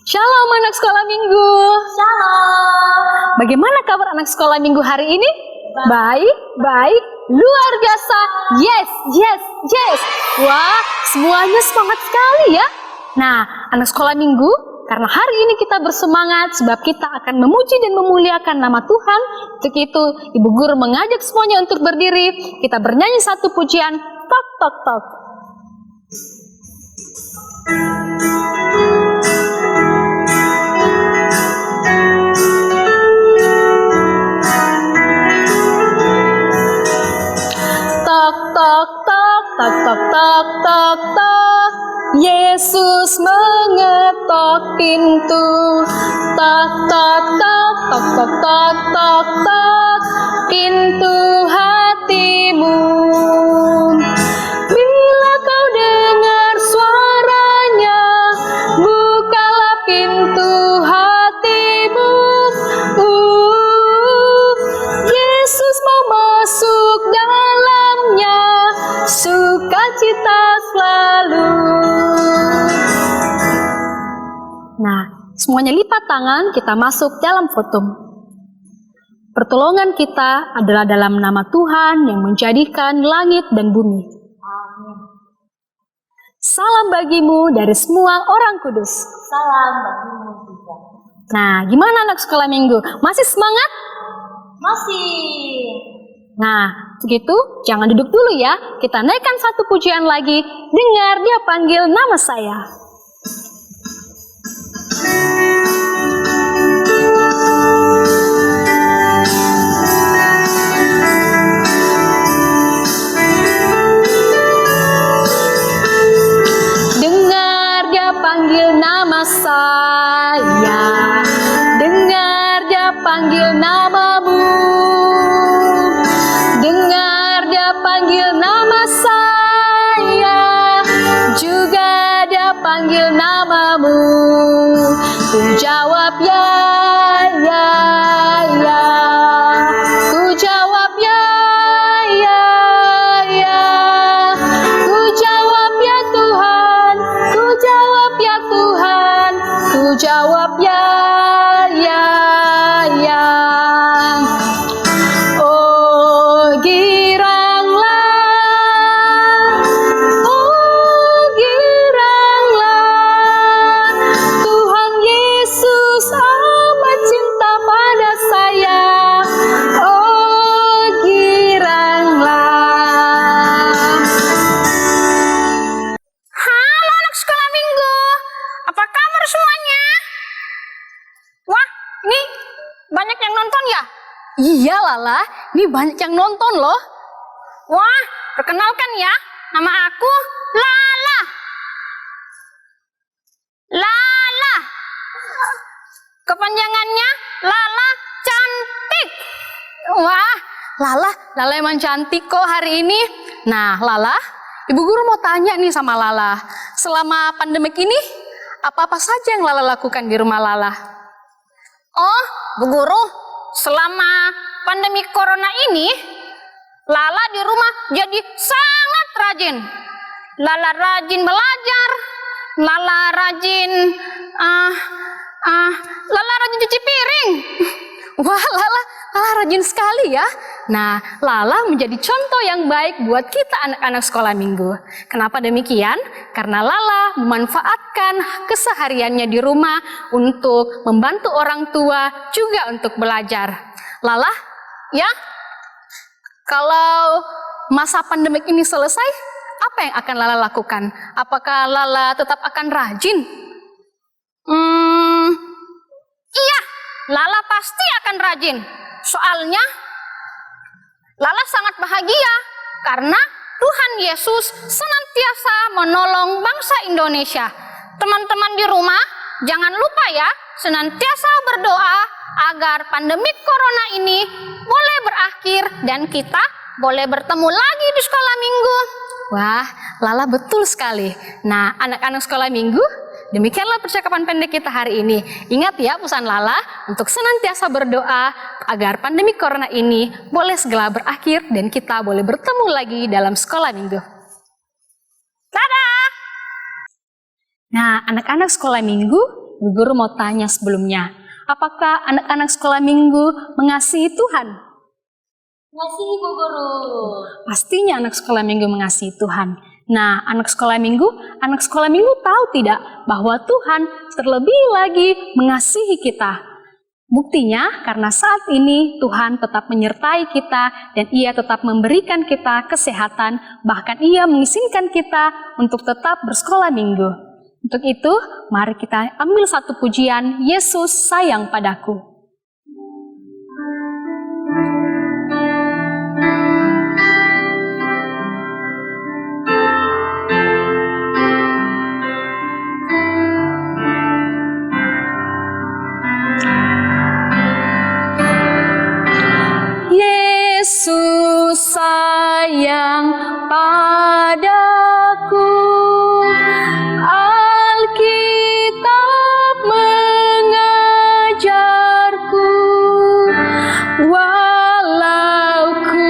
Shalom anak sekolah minggu. Shalom. Bagaimana kabar anak sekolah minggu hari ini? Baik, luar biasa. Yes. Wah, semuanya semangat sekali ya. Nah, anak sekolah minggu, karena hari ini kita bersemangat sebab kita akan memuji dan memuliakan nama Tuhan. Untuk itu, Ibu Guru mengajak semuanya untuk berdiri. Kita bernyanyi satu pujian. Tok, tok, tok. Tok, tok, tok, tok, tok, tok, tok, tok. Yesus mengetok pintu. Tok, tok, tok, tok, tok, tok, tok, tok. Pintu hatimu. Bila kau dengar suaranya, bukalah pintu hatimu. Yesus mau masuk dalamnya, sukacita selalu. Nah, semuanya lipat tangan, kita masuk dalam foto. Pertolongan kita adalah dalam nama Tuhan yang menjadikan langit dan bumi. Amin. Salam bagimu dari semua orang kudus. Salam bagimu juga. Nah, gimana anak sekolah minggu? Masih semangat? Masih. Nah, begitu jangan duduk dulu ya. Kita naikkan satu pujian lagi. Dengar dia panggil nama saya. Dengar dia panggil nama saya. Dengar dia panggil namamu. Dengar dia panggil nama saya, juga dia panggil namamu. Ku jawab ya. Ku jawab ya. Ku jawab ya Tuhan. Ku jawab ya Tuhan. Ku jawab ya. Oh giranglah, Tuhan Yesus amat cinta pada saya. Oh giranglah. Halo anak sekolah minggu, apa kabar semuanya? Wah, ini banyak yang nonton ya? Iya Lala, ini banyak yang nonton loh. Wah, perkenalkan ya, nama aku Lala. Lala. Kepanjangannya Lala cantik. Wah, Lala emang cantik kok hari ini. Nah, Lala, Ibu Guru mau tanya nih sama Lala. Selama pandemik ini, apa-apa saja yang Lala lakukan di rumah Lala? Oh, Bu Guru, selama pandemi corona ini, Lala di rumah jadi sangat rajin. Lala rajin belajar, Lala rajin cuci piring. Wah, Lala rajin sekali ya. Nah, Lala menjadi contoh yang baik buat kita anak-anak sekolah minggu. Kenapa demikian? Karena Lala memanfaatkan kesehariannya di rumah untuk membantu orang tua, juga untuk belajar. Lala, ya, kalau masa pandemik ini selesai, apa yang akan Lala lakukan? Apakah Lala tetap akan rajin? Iya, Lala pasti akan rajin. Soalnya Lala sangat bahagia karena Tuhan Yesus senantiasa menolong bangsa Indonesia. Teman-teman di rumah, jangan lupa ya, senantiasa berdoa agar pandemi corona ini boleh berakhir dan kita boleh bertemu lagi di sekolah minggu. Wah, Lala betul sekali. Nah, anak-anak sekolah minggu, demikianlah percakapan pendek kita hari ini. Ingat ya pesan Lala untuk senantiasa berdoa agar pandemi corona ini boleh segera berakhir dan kita boleh bertemu lagi dalam sekolah minggu. Dadah! Nah, anak-anak sekolah minggu, Bu Guru mau tanya sebelumnya, apakah anak-anak sekolah minggu mengasihi Tuhan? Ngasih Bu Guru. Pastinya anak sekolah minggu mengasihi Tuhan. Nah, anak sekolah minggu tahu tidak bahwa Tuhan terlebih lagi mengasihi kita. Buktinya karena saat ini Tuhan tetap menyertai kita dan Ia tetap memberikan kita kesehatan, bahkan Ia mengizinkan kita untuk tetap bersekolah minggu. Untuk itu, mari kita ambil satu pujian, Yesus sayang padaku. Yesus sayang padaku, Alkitab mengajarku, walau ku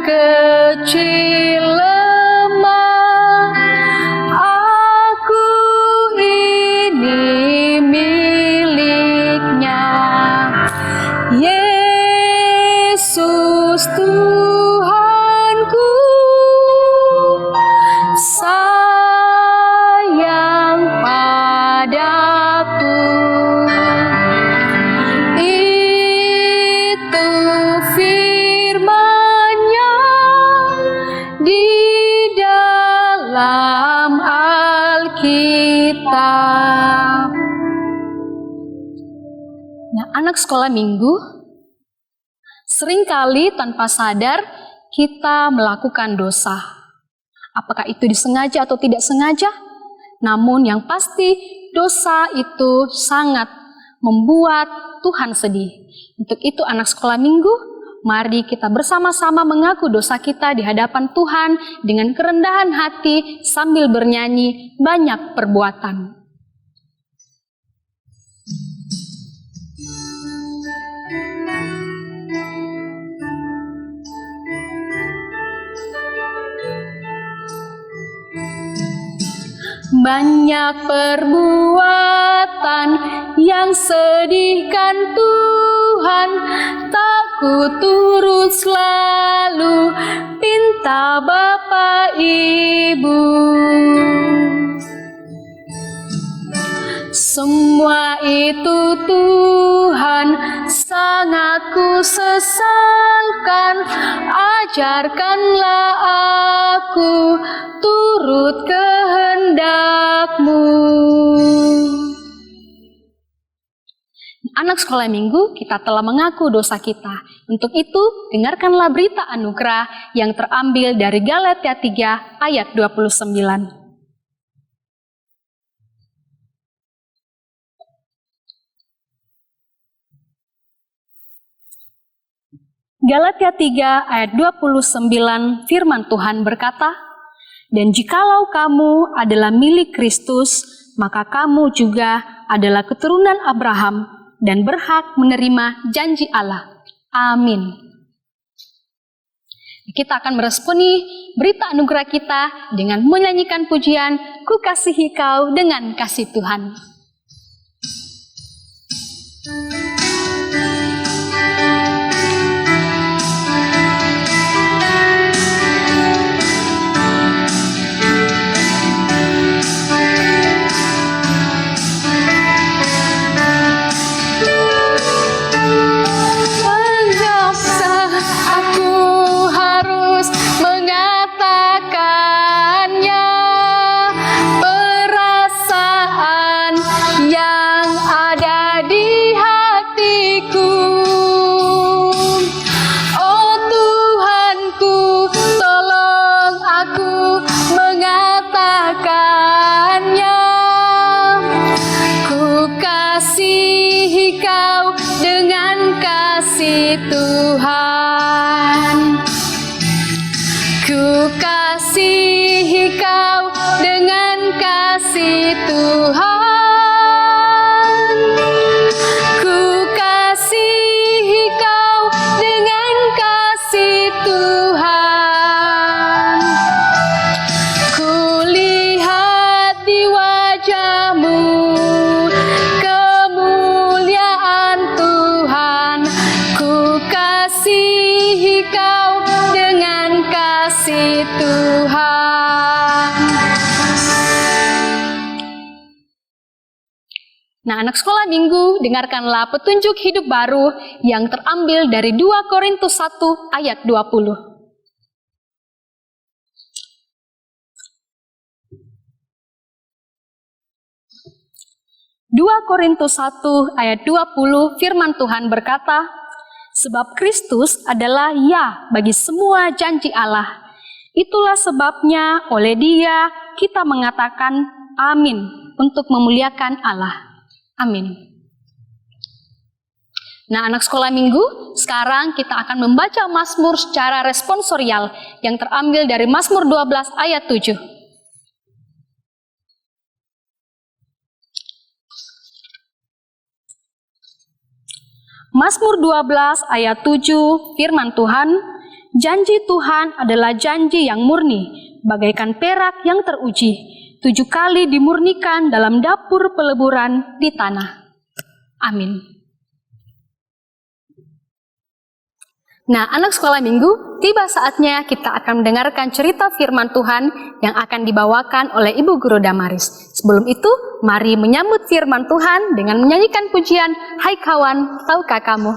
kecil lemah, aku ini miliknya. Yesus Tuhanku sayang padaku, itu firman-Nya di dalam Alkitab. Nah, anak sekolah minggu, seringkali tanpa sadar kita melakukan dosa. Apakah itu disengaja atau tidak sengaja? Namun yang pasti dosa itu sangat membuat Tuhan sedih. Untuk itu anak sekolah minggu, mari kita bersama-sama mengaku dosa kita di hadapan Tuhan dengan kerendahan hati sambil bernyanyi banyak perbuatan. Banyak perbuatan yang sedihkan Tuhan, tak ku turut selalu pinta Bapa Ibu. Semua itu Tuhan sangat ku sesalkan, ajarkanlah aku turut kehendak-Mu. Anak sekolah minggu, kita telah mengaku dosa kita. Untuk itu, dengarkanlah berita anugerah yang terambil dari Galatia 3 ayat 29. Galatia 3 ayat 29 firman Tuhan berkata, "Dan jikalau kamu adalah milik Kristus, maka kamu juga adalah keturunan Abraham dan berhak menerima janji Allah." Amin. Kita akan meresponi berita anugerah kita dengan menyanyikan pujian "Ku kasihi kau dengan kasih Tuhan." Tuhan, ku kasihi kau dengan kasih Tuhan, ku kasihi kau dengan kasih Tuhan, ku lihat di wajah-Mu Nah, anak sekolah minggu, dengarkanlah petunjuk hidup baru yang terambil dari 2 Korintus 1 ayat 20. Dua Korintus 1 ayat 20 firman Tuhan berkata, sebab Kristus adalah ya bagi semua janji Allah. Itulah sebabnya oleh Dia kita mengatakan amin untuk memuliakan Allah. Amin. Nah, anak sekolah minggu, sekarang kita akan membaca Mazmur secara responsorial yang terambil dari Mazmur 12 ayat 7. Mazmur 12 ayat 7 firman Tuhan, janji Tuhan adalah janji yang murni, bagaikan perak yang teruji, 7 kali dimurnikan dalam dapur peleburan di tanah. Amin. Nah, anak sekolah minggu, tiba saatnya kita akan mendengarkan cerita firman Tuhan yang akan dibawakan oleh Ibu Guru Damaris. Sebelum itu, mari menyambut firman Tuhan dengan menyanyikan pujian, Hai kawan, tahukah kamu?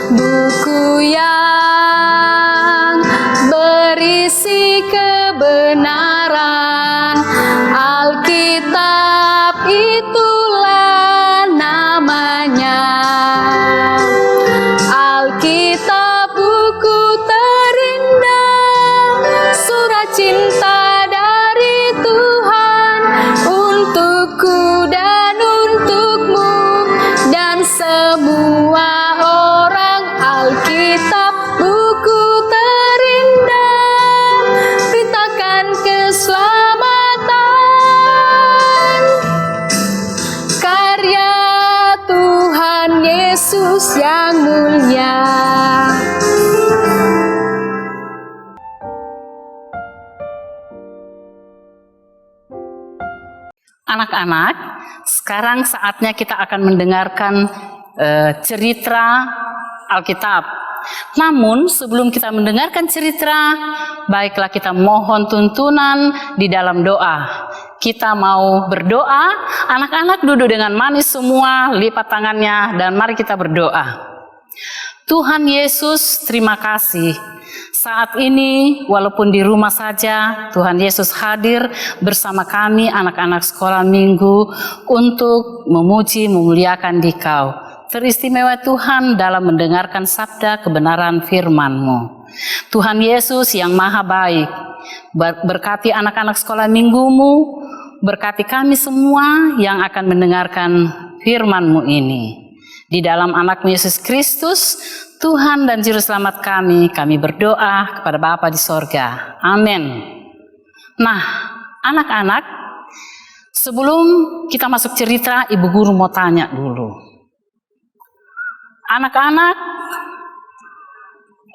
Buku yang berisi kebenaran, Alkitab itulah namanya. Alkitab buku terindah, surat cinta dari Tuhan untukku dan untukmu dan semua orang. Alkitab buku terindah, beritakan keselamatan, karya Tuhan Yesus yang mulia. Anak-anak, sekarang saatnya kita akan mendengarkan cerita Alkitab. Namun sebelum kita mendengarkan cerita, baiklah kita mohon tuntunan di dalam doa. Kita mau berdoa, anak-anak duduk dengan manis semua, lipat tangannya dan mari kita berdoa. Tuhan Yesus, terima kasih. Saat ini walaupun di rumah saja, Tuhan Yesus hadir bersama kami anak-anak sekolah minggu untuk memuji memuliakan Dikau. Teristimewa Tuhan dalam mendengarkan sabda kebenaran firman-Mu. Tuhan Yesus yang maha baik, berkati anak-anak sekolah minggumu, berkati kami semua yang akan mendengarkan firman-Mu ini. Di dalam anak-Mu Yesus Kristus, Tuhan dan Juru Selamat kami berdoa kepada Bapa di sorga. Amin. Nah, anak-anak, sebelum kita masuk cerita, Ibu Guru mau tanya dulu. Anak-anak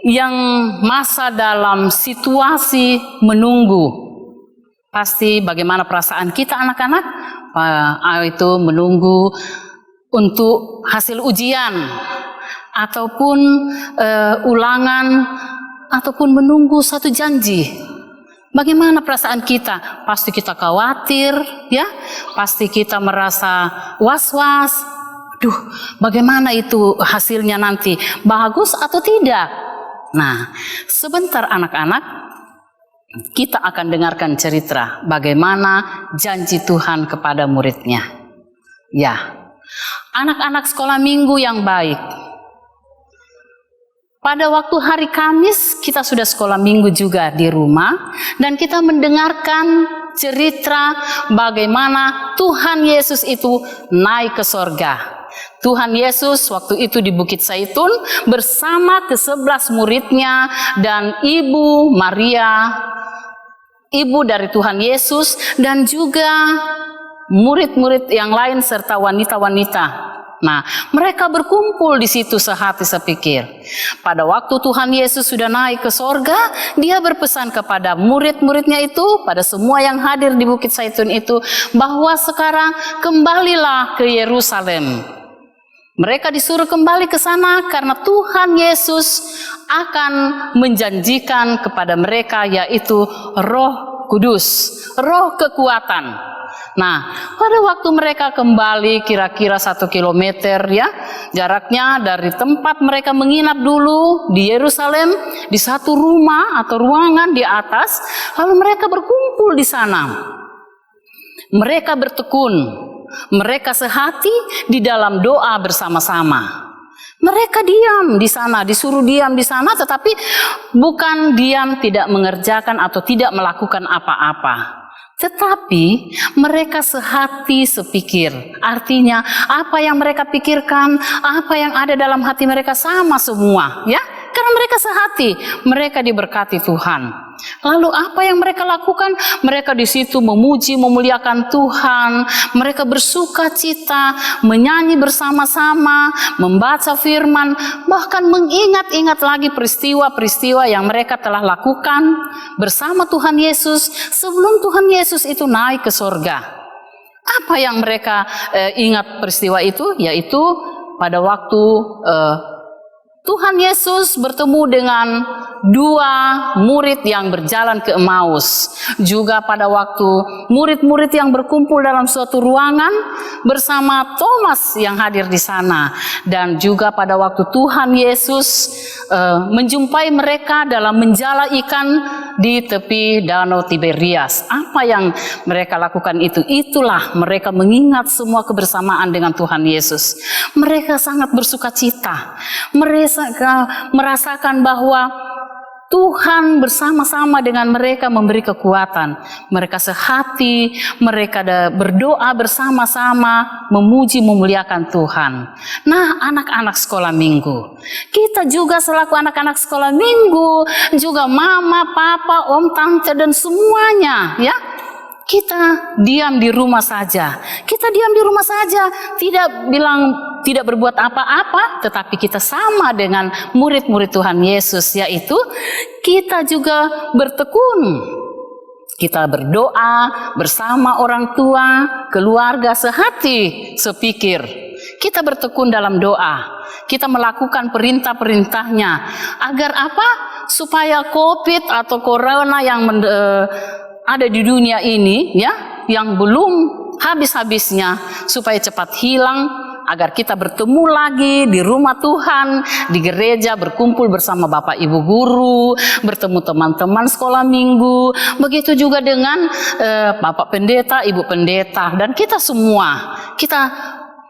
yang masa dalam situasi menunggu, pasti bagaimana perasaan kita anak-anak? Itu menunggu untuk hasil ujian, ataupun ulangan, ataupun menunggu satu janji. Bagaimana perasaan kita? Pasti kita khawatir, ya? Pasti kita merasa was-was. Duh, bagaimana itu hasilnya nanti? Bagus atau tidak? Nah, sebentar anak-anak, kita akan dengarkan cerita bagaimana janji Tuhan kepada muridnya. Ya, anak-anak sekolah minggu yang baik. Pada waktu hari Kamis, kita sudah sekolah minggu juga di rumah, dan kita mendengarkan cerita bagaimana Tuhan Yesus itu naik ke sorga. Tuhan Yesus waktu itu di Bukit Zaitun bersama ke-11 muridnya dan Ibu Maria, ibu dari Tuhan Yesus, dan juga murid-murid yang lain serta wanita-wanita. Nah, mereka berkumpul di situ sehati sepikir. Pada waktu Tuhan Yesus sudah naik ke sorga, dia berpesan kepada murid-muridnya itu, pada semua yang hadir di Bukit Zaitun itu, bahwa sekarang kembalilah ke Yerusalem. Mereka disuruh kembali ke sana karena Tuhan Yesus akan menjanjikan kepada mereka, yaitu Roh Kudus, Roh kekuatan. Nah, pada waktu mereka kembali kira-kira 1 kilometer ya, jaraknya dari tempat mereka menginap dulu di Yerusalem, di satu rumah atau ruangan di atas, lalu mereka berkumpul di sana. Mereka bertekun, mereka sehati di dalam doa bersama-sama. Mereka diam di sana, disuruh diam di sana, tetapi bukan diam tidak mengerjakan atau tidak melakukan apa-apa. Tetapi mereka sehati sepikir. Artinya apa yang mereka pikirkan, apa yang ada dalam hati mereka sama semua, ya. Karena mereka sehati, mereka diberkati Tuhan. Lalu apa yang mereka lakukan? Mereka di situ memuji, memuliakan Tuhan. Mereka bersuka cita, menyanyi bersama-sama, membaca firman, bahkan mengingat-ingat lagi peristiwa-peristiwa yang mereka telah lakukan bersama Tuhan Yesus sebelum Tuhan Yesus itu naik ke sorga. Apa yang mereka ingat peristiwa itu? Yaitu pada waktu Tuhan Yesus bertemu dengan 2 murid yang berjalan ke Emmaus. Juga pada waktu murid-murid yang berkumpul dalam suatu ruangan bersama Thomas yang hadir di sana. Dan juga pada waktu Tuhan Yesus menjumpai mereka dalam menjala ikan di tepi Danau Tiberias. Apa yang mereka lakukan itu? Itulah mereka mengingat semua kebersamaan dengan Tuhan Yesus. Mereka sangat bersuka cita. Mereka merasakan bahwa Tuhan bersama-sama dengan mereka memberi kekuatan. Mereka sehati, mereka berdoa bersama-sama, memuji, memuliakan Tuhan. Nah, anak-anak sekolah minggu, kita juga selaku anak-anak sekolah minggu, juga mama, papa, om, tante, dan semuanya, ya. Kita diam di rumah saja. Kita diam di rumah saja, tidak bilang tidak berbuat apa-apa, tetapi kita sama dengan murid-murid Tuhan Yesus, yaitu kita juga bertekun. Kita berdoa bersama orang tua, keluarga sehati, sepikir. Kita bertekun dalam doa. Kita melakukan perintah-perintahnya. Agar apa? Supaya COVID atau Corona yang ada di dunia ini, ya, yang belum habis-habisnya, supaya cepat hilang, agar kita bertemu lagi di rumah Tuhan, di gereja, berkumpul bersama Bapak Ibu guru, bertemu teman-teman sekolah minggu, begitu juga dengan Bapak Pendeta, Ibu Pendeta, dan kita semua. Kita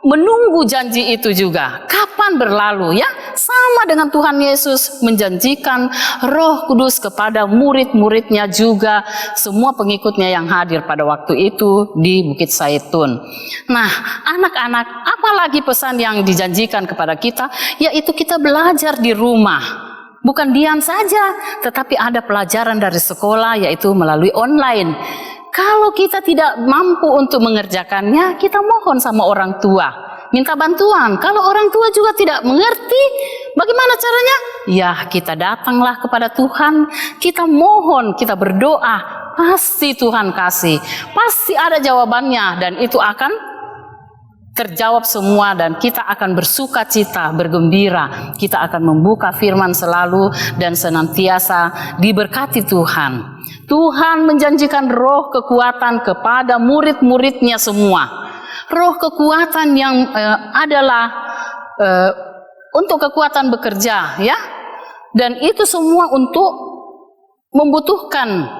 menunggu janji itu juga. Kapan berlalu, ya? Sama dengan Tuhan Yesus menjanjikan Roh Kudus kepada murid-muridnya juga, semua pengikutnya yang hadir pada waktu itu di Bukit Zaitun. Nah, anak-anak, apalagi pesan yang dijanjikan kepada kita, yaitu kita belajar di rumah. Bukan diam saja, tetapi ada pelajaran dari sekolah, yaitu melalui online. Kalau kita tidak mampu untuk mengerjakannya, kita mohon sama orang tua, minta bantuan. Kalau orang tua juga tidak mengerti, bagaimana caranya? Ya, kita datanglah kepada Tuhan, kita mohon, kita berdoa, pasti Tuhan kasih, pasti ada jawabannya, dan itu akan terjawab semua, dan kita akan bersuka cita, bergembira. Kita akan membuka firman selalu dan senantiasa diberkati Tuhan. Tuhan menjanjikan roh kekuatan kepada murid-muridnya semua. Roh kekuatan yang adalah untuk kekuatan bekerja, ya. Dan itu semua untuk membutuhkan,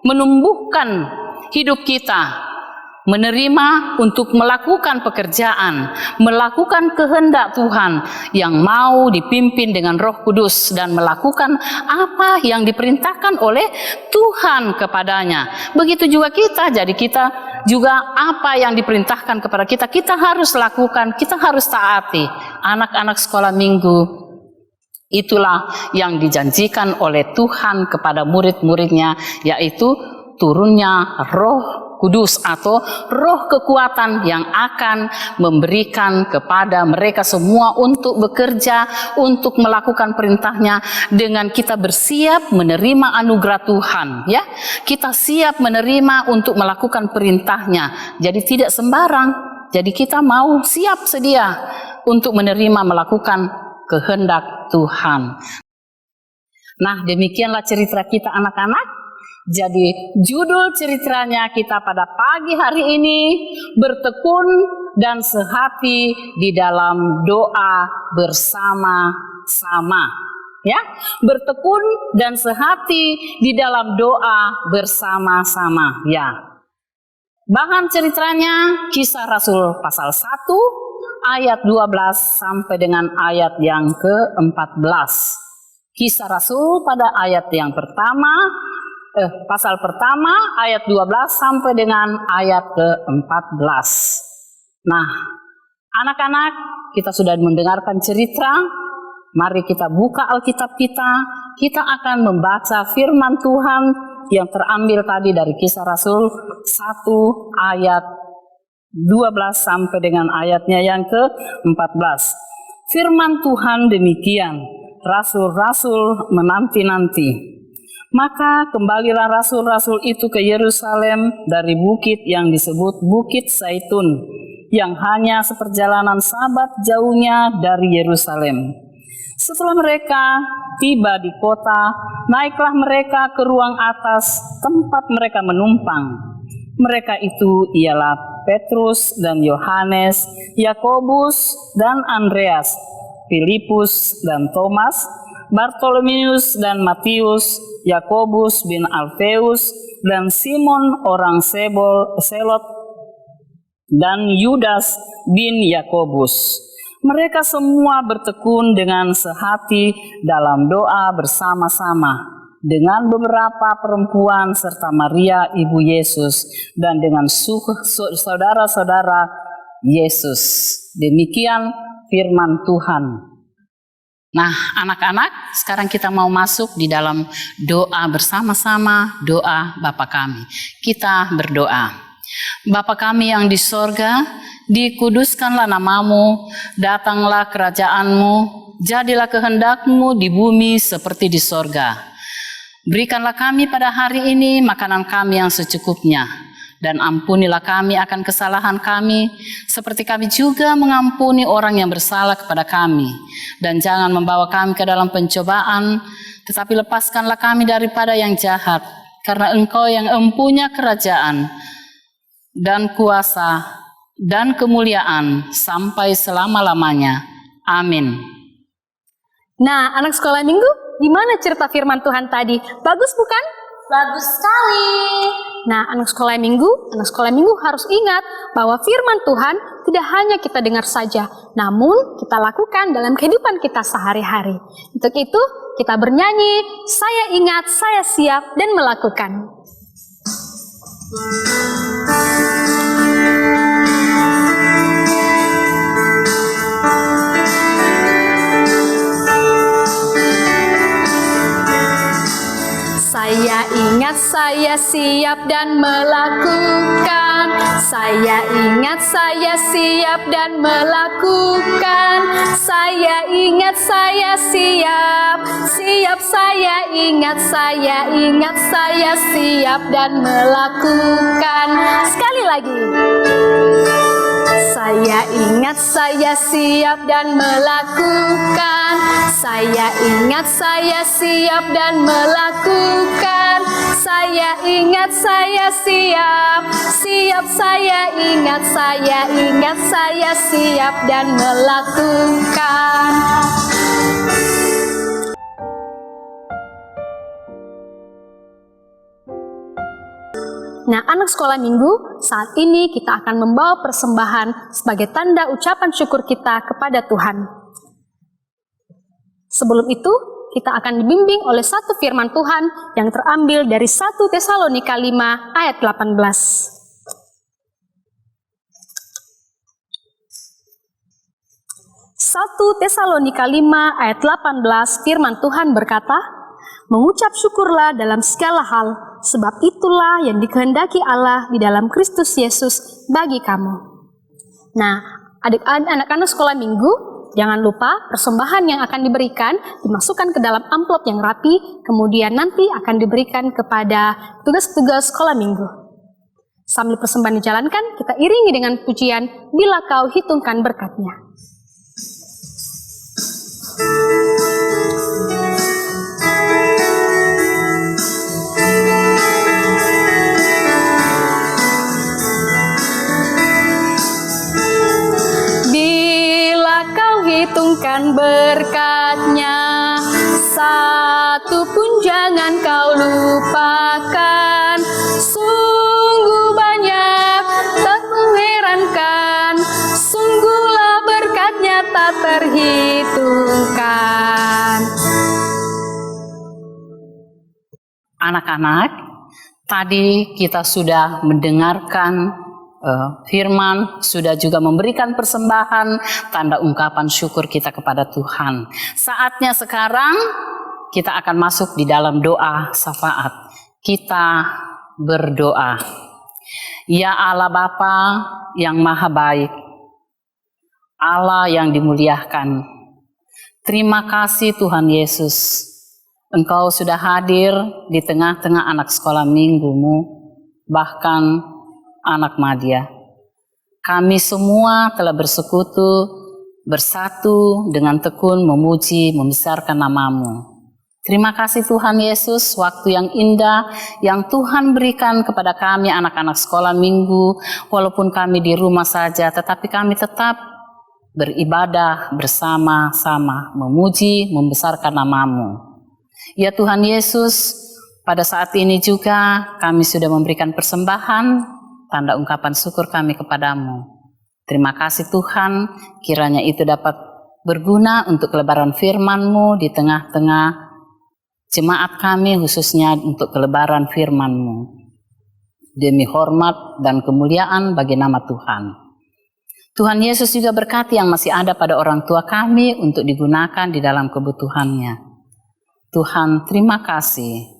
menumbuhkan hidup kita. Menerima untuk melakukan pekerjaan, melakukan kehendak Tuhan yang mau dipimpin dengan Roh Kudus dan melakukan apa yang diperintahkan oleh Tuhan kepadanya. Begitu juga kita, jadi kita juga apa yang diperintahkan kepada kita, kita harus lakukan, kita harus taati. Anak-anak sekolah minggu, itulah yang dijanjikan oleh Tuhan kepada murid-muridnya, yaitu turunnya Roh Kudus atau roh kekuatan yang akan memberikan kepada mereka semua untuk bekerja, untuk melakukan perintahnya dengan kita bersiap menerima anugerah Tuhan, ya. Kita siap menerima untuk melakukan perintahnya. Jadi tidak sembarang. Jadi kita mau siap sedia untuk menerima melakukan kehendak Tuhan. Nah, demikianlah cerita kita anak-anak. Jadi judul ceritanya kita pada pagi hari ini, bertekun dan sehati di dalam doa bersama-sama. Ya, bertekun dan sehati di dalam doa bersama-sama. Ya. Bahan ceritanya Kisah Rasul pasal 1 ayat 12 sampai dengan ayat yang ke-14. Kisah Rasul pada ayat yang pertama, pasal pertama ayat 12 sampai dengan ayat ke-14. Nah, anak-anak, kita sudah mendengarkan cerita. Mari kita buka Alkitab kita. Kita akan membaca firman Tuhan yang terambil tadi dari Kisah Rasul 1 ayat 12 sampai dengan ayatnya yang ke-14. Firman Tuhan demikian, rasul-rasul menanti-nanti. Maka kembalilah rasul-rasul itu ke Yerusalem dari bukit yang disebut Bukit Zaitun, yang hanya seperjalanan sabat jauhnya dari Yerusalem. Setelah mereka tiba di kota, naiklah mereka ke ruang atas tempat mereka menumpang. Mereka itu ialah Petrus dan Yohanes, Yakobus dan Andreas, Filipus dan Thomas, Bartolomeus dan Matius, Yakobus bin Alfeus dan Simon orang Selot dan Yudas bin Yakobus. Mereka semua bertekun dengan sehati dalam doa bersama-sama dengan beberapa perempuan serta Maria ibu Yesus dan dengan saudara-saudara Yesus. Demikian firman Tuhan. Nah, anak-anak, sekarang kita mau masuk di dalam doa bersama-sama, doa Bapa kami. Kita berdoa. Bapa kami yang di sorga, dikuduskanlah namamu, datanglah kerajaanmu, jadilah kehendakmu di bumi seperti di sorga. Berikanlah kami pada hari ini makanan kami yang secukupnya, dan ampunilah kami akan kesalahan kami, seperti kami juga mengampuni orang yang bersalah kepada kami. Dan jangan membawa kami ke dalam pencobaan, tetapi lepaskanlah kami daripada yang jahat, karena Engkau yang empunya kerajaan, dan kuasa, dan kemuliaan, sampai selama-lamanya. Amin. Nah, anak sekolah minggu, gimana cerita firman Tuhan tadi? Bagus bukan? Bagus sekali. Nah, anak sekolah minggu harus ingat bahwa firman Tuhan tidak hanya kita dengar saja, namun kita lakukan dalam kehidupan kita sehari-hari. Untuk itu, kita bernyanyi, saya ingat, saya siap, dan melakukan. Saya ingat, saya siap dan melakukan. Saya ingat, saya siap dan melakukan. Saya ingat, saya siap. Siap, saya ingat, saya ingat, saya siap dan melakukan. Sekali lagi. Saya ingat, saya siap dan melakukan. Saya ingat, saya siap dan melakukan. Saya ingat, saya siap. Siap, saya ingat, saya ingat, saya siap dan melakukan. Nah, anak sekolah minggu, saat ini kita akan membawa persembahan sebagai tanda ucapan syukur kita kepada Tuhan. Sebelum itu, kita akan dibimbing oleh satu firman Tuhan yang terambil dari 1 Tesalonika 5 ayat 18. 1 Tesalonika 5 ayat 18 firman Tuhan berkata, Mengucap syukurlah dalam segala hal, sebab itulah yang dikehendaki Allah di dalam Kristus Yesus bagi kamu. Nah, anak-anak sekolah minggu, jangan lupa persembahan yang akan diberikan dimasukkan ke dalam amplop yang rapi, kemudian nanti akan diberikan kepada tugas-tugas sekolah minggu. Sambil persembahan dijalankan, kita iringi dengan pujian Bila Kau Hitungkan Berkat-Nya. Hitungkan berkat-Nya, satu pun jangan kau lupakan. Sungguh banyak, tak mengherankan, sungguhlah berkat-Nya tak terhitungkan. Anak-anak, tadi kita sudah mendengarkan firman, sudah juga memberikan persembahan, tanda ungkapan syukur kita kepada Tuhan. Saatnya sekarang kita akan masuk di dalam doa syafaat. Kita berdoa. Ya Allah Bapa yang maha baik, Allah yang dimuliakan, terima kasih Tuhan Yesus, Engkau sudah hadir di tengah-tengah anak sekolah minggumu, bahkan anak Madya. Kami semua telah bersekutu, bersatu dengan tekun memuji, membesarkan nama-Mu. Terima kasih Tuhan Yesus, waktu yang indah yang Tuhan berikan kepada kami anak-anak sekolah minggu, walaupun kami di rumah saja, tetapi kami tetap beribadah bersama-sama, memuji, membesarkan nama-Mu. Ya Tuhan Yesus, pada saat ini juga kami sudah memberikan persembahan, tanda ungkapan syukur kami kepadamu. Terima kasih Tuhan, kiranya itu dapat berguna untuk kelebaran firman-Mu di tengah-tengah jemaat kami, khususnya untuk kelebaran firman-Mu. Demi hormat dan kemuliaan bagi nama Tuhan. Tuhan Yesus juga berkati yang masih ada pada orang tua kami untuk digunakan di dalam kebutuhannya. Tuhan, terima kasih.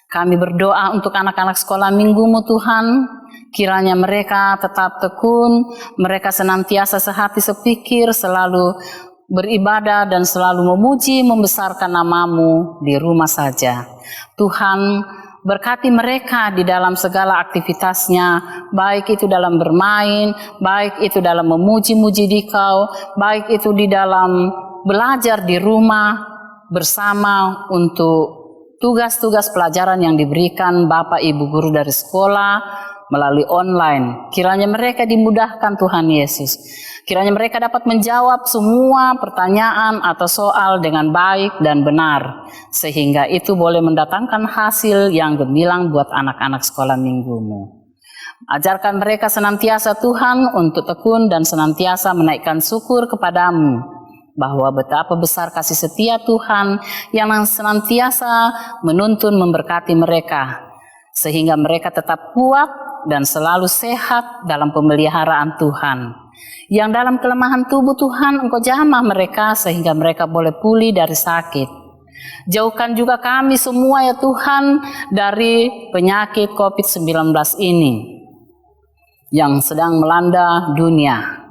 Kami berdoa untuk anak-anak sekolah minggu-Mu Tuhan, kiranya mereka tetap tekun, mereka senantiasa sehati sepikir, selalu beribadah dan selalu memuji, membesarkan nama-Mu di rumah saja. Tuhan, berkati mereka di dalam segala aktivitasnya, baik itu dalam bermain, baik itu dalam memuji-muji Dikau, baik itu di dalam belajar di rumah bersama untuk tugas-tugas pelajaran yang diberikan Bapak Ibu guru dari sekolah melalui online. Kiranya mereka dimudahkan Tuhan Yesus. Kiranya mereka dapat menjawab semua pertanyaan atau soal dengan baik dan benar, sehingga itu boleh mendatangkan hasil yang gemilang buat anak-anak sekolah minggu-Mu. Ajarkan mereka senantiasa Tuhan untuk tekun dan senantiasa menaikkan syukur kepadamu, bahwa betapa besar kasih setia Tuhan yang senantiasa menuntun memberkati mereka, sehingga mereka tetap kuat dan selalu sehat dalam pemeliharaan Tuhan. Yang dalam kelemahan tubuh Tuhan Engkau jamah mereka sehingga mereka boleh pulih dari sakit. Jauhkan juga kami semua ya Tuhan dari penyakit COVID-19 ini yang sedang melanda dunia.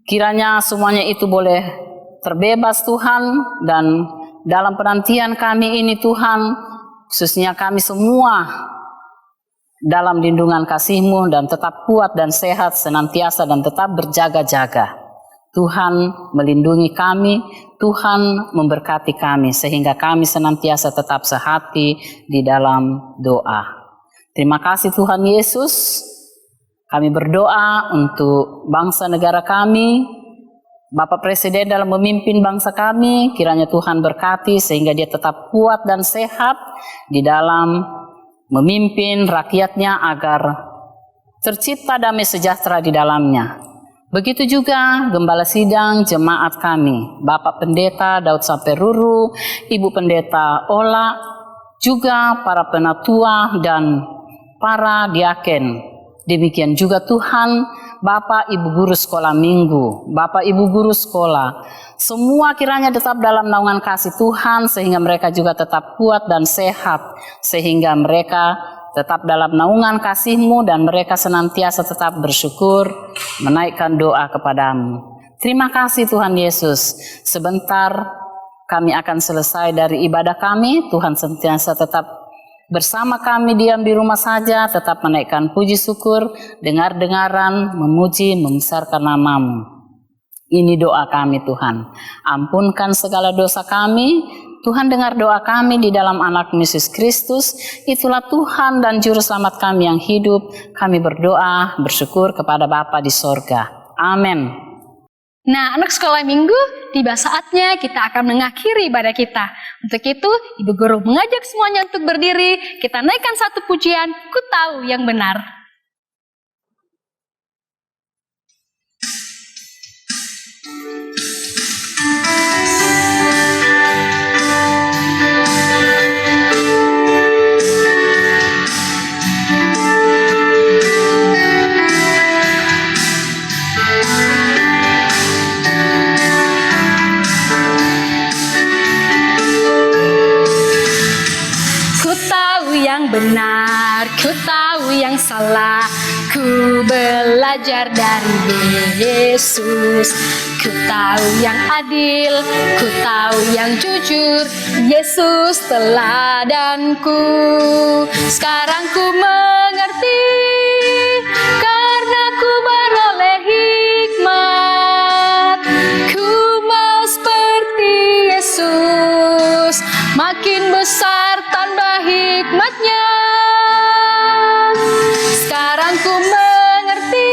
Kiranya semuanya itu boleh terbebas Tuhan, dan dalam penantian kami ini Tuhan, khususnya kami semua dalam lindungan kasih-Mu dan tetap kuat dan sehat senantiasa dan tetap berjaga-jaga. Tuhan melindungi kami, Tuhan memberkati kami sehingga kami senantiasa tetap sehati di dalam doa. Terima kasih Tuhan Yesus. Kami berdoa untuk bangsa negara kami, Bapak Presiden dalam memimpin bangsa kami, kiranya Tuhan berkati sehingga dia tetap kuat dan sehat di dalam memimpin rakyatnya agar tercipta damai sejahtera di dalamnya. Begitu juga Gembala Sidang jemaat kami, Bapak Pendeta Daud Samperuru, Ibu Pendeta Ola, juga para penatua dan para diaken. Demikian juga Tuhan, Bapak Ibu guru sekolah minggu, Bapak Ibu guru sekolah, semua kiranya tetap dalam naungan kasih Tuhan sehingga mereka juga tetap kuat dan sehat, sehingga mereka tetap dalam naungan kasih-Mu dan mereka senantiasa tetap bersyukur, menaikkan doa kepadamu. Terima kasih Tuhan Yesus. Sebentar kami akan selesai dari ibadah kami. Tuhan senantiasa tetap bersama kami, diam di rumah saja, tetap menaikkan puji syukur, dengar-dengaran, memuji, membesarkan nama-Mu. Ini doa kami Tuhan. Ampunkan segala dosa kami. Tuhan dengar doa kami di dalam anak Yesus Kristus. Itulah Tuhan dan Juru Selamat kami yang hidup. Kami berdoa, bersyukur kepada Bapa di sorga. Amin. Nah, anak sekolah minggu, tiba saatnya kita akan mengakhiri ibadah kita. Untuk itu, Ibu Guru mengajak semuanya untuk berdiri. Kita naikkan satu pujian, Ku Tahu Yang Benar. Benar, ku tahu yang salah, ku belajar dari Yesus. Ku tahu yang adil, ku tahu yang jujur, Yesus teladanku. Sekarang ku mengerti, karena ku beroleh hikmat. Ku mau seperti Yesus, makin besar tanda hikmatnya. Sekarang ku mengerti,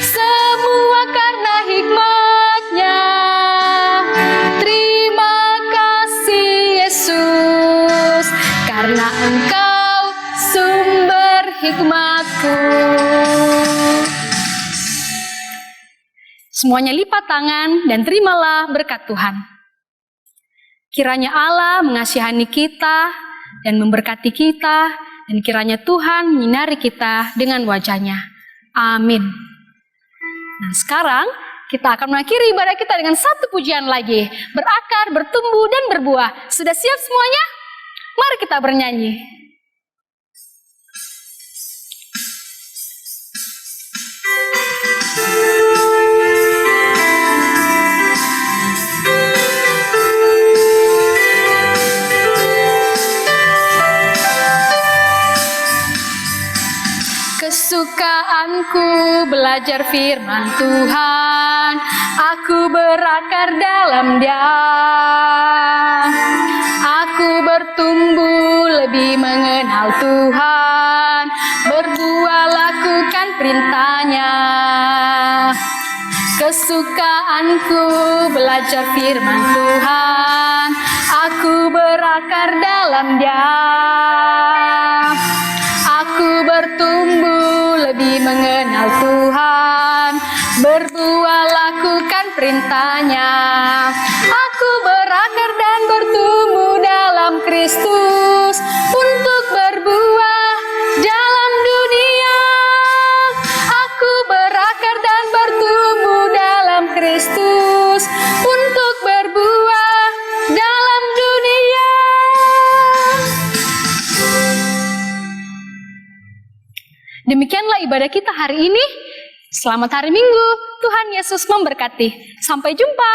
semua karena hikmatnya. Terima kasih Yesus, karena Engkau sumber hikmatku. Semuanya lipat tangan dan terimalah berkat Tuhan. Kiranya Allah mengasihani kita dan memberkati kita, dan kiranya Tuhan menyinari kita dengan wajah-Nya. Amin. Nah, sekarang kita akan mengakhiri ibadah kita dengan satu pujian lagi. Berakar, bertumbuh, dan berbuah. Sudah siap semuanya? Mari kita bernyanyi. Kesukaanku belajar firman Tuhan, aku berakar dalam Dia. Aku bertumbuh lebih mengenal Tuhan, berbuah lakukan perintah-Nya. Kesukaanku belajar firman Tuhan, aku berakar dalam Dia. Aku bertumbuh lebih mengenal Tuhan, berbuah lakukan perintah-Nya. Aku berakar dan bertumbuh dalam Kristus untuk berbuah dalam dunia. Aku berakar dan bertumbuh dalam Kristus untuk berbuah dalam dunia. Demikianlah ibadah kita hari ini. Selamat hari Minggu. Tuhan Yesus memberkati. Sampai jumpa.